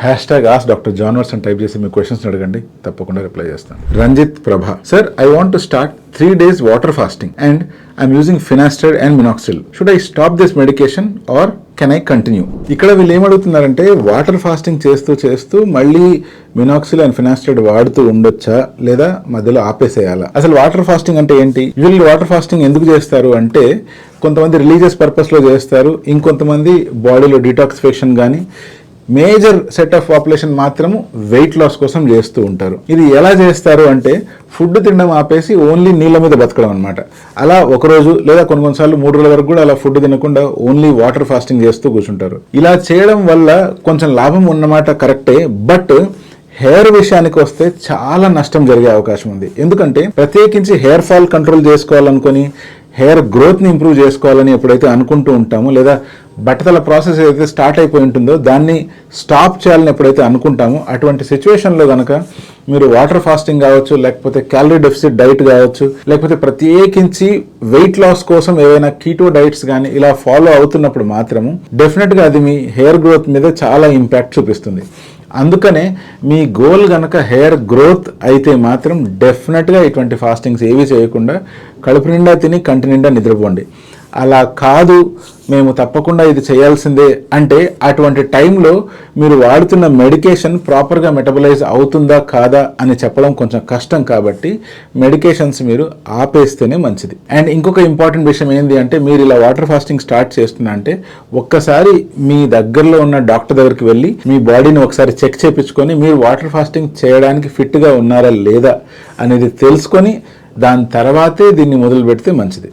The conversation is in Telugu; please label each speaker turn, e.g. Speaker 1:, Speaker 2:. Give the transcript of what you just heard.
Speaker 1: #ask Dr. John Watson type చేసి మీ క్వశ్చన్స్ అడగండి, తప్పకుండా రిప్లై చేస్తాను. Ranjith Prabha, sir I want to start 3 days water fasting and I'm using finasteride and minoxidil. Should I stop this medication or can I continue? ఇక్కడ వీళ్ళు ఏమడుగుతున్నారంటే వాటర్ ఫాస్టింగ్ చేస్తూ మళ్ళీ మినాక్సిల్ అండ్ ఫినాస్టైడ్ వాడుతూ ఉండొచ్చా లేదా మధ్యలో ఆపేసేయాలా? అసలు వాటర్ ఫాస్టింగ్ అంటే ఏంటి? వీళ్ళు వాటర్ ఫాస్టింగ్ ఎందుకు చేస్తారు అంటే కొంతమంది రిలీజియస్ పర్పస్లో చేస్తారు, ఇంకొంతమంది బాడీలో డిటాక్సిఫికేషన్ కానీ, మేజర్ సెట్ ఆఫ్ పాపులేషన్ మాత్రము వెయిట్ లాస్ కోసం చేస్తూ ఉంటారు. ఇది ఎలా చేస్తారు అంటే ఫుడ్ తినడం ఆపేసి ఓన్లీ నీళ్ళ మీద బతకడం అనమాట. అలా ఒకరోజు లేదా కొన్నిసార్లు 3 రోజుల వరకు కూడా అలా ఫుడ్ తినకుండా ఓన్లీ వాటర్ ఫాస్టింగ్ చేస్తూ కూర్చుంటారు. ఇలా చేయడం వల్ల కొంచెం లాభం ఉన్నమాట కరెక్టే, బట్ హెయిర్ విషయానికి వస్తే చాలా నష్టం జరిగే అవకాశం ఉంది. ఎందుకంటే ప్రత్యేకించి హెయిర్ ఫాల్ కంట్రోల్ చేసుకోవాలనుకొని హెయిర్ గ్రోత్ని ఇంప్రూవ్ చేసుకోవాలని ఎప్పుడైతే అనుకుంటూ ఉంటామో, లేదా బట్టతల ప్రాసెస్ ఏదైతే స్టార్ట్ అయిపోయి ఉంటుందో దాన్ని స్టాప్ చేయాలని ఎప్పుడైతే అనుకుంటామో, అటువంటి సిచ్యువేషన్లో కనుక మీరు వాటర్ ఫాస్టింగ్ కావచ్చు, లేకపోతే క్యాలరీ డెఫిసిట్ డైట్ కావచ్చు, లేకపోతే ప్రత్యేకించి వెయిట్ లాస్ కోసం ఏవైనా కీటో డైట్స్ కానీ ఇలా ఫాలో అవుతున్నప్పుడు మాత్రము డెఫినెట్గా అది మీ హెయిర్ గ్రోత్ మీద చాలా ఇంపాక్ట్ చూపిస్తుంది. అందుకనే మీ గోల్ కనుక హెయిర్ గ్రోత్ అయితే మాత్రం డెఫినెట్గా ఇటువంటి ఫాస్టింగ్స్ ఏవి చేయకుండా కడుపు నిండా తిని కంటి నిండా నిద్రపోండి. అలా కాదు మేము తప్పకుండా ఇది చేయాల్సిందే అంటే అటువంటి టైంలో మీరు వాడుతున్న మెడికేషన్ ప్రాపర్గా మెటబలైజ్ అవుతుందా కాదా అని చెప్పడం కొంచెం కష్టం. కాబట్టి మెడికేషన్స్ మీరు ఆపేస్తేనే మంచిది. అండ్ ఇంకొక ఇంపార్టెంట్ విషయం ఏంటి అంటే మీరు ఇలా వాటర్ ఫాస్టింగ్ స్టార్ట్ చేస్తున్నా అంటే ఒక్కసారి మీ దగ్గరలో ఉన్న డాక్టర్ దగ్గరికి వెళ్ళి మీ బాడీని ఒకసారి చెక్ చేయించుకొని మీరు వాటర్ ఫాస్టింగ్ చేయడానికి ఫిట్గా ఉన్నారా లేదా అనేది తెలుసుకొని దాని తర్వాతే దీన్ని మొదలు పెడితే మంచిది.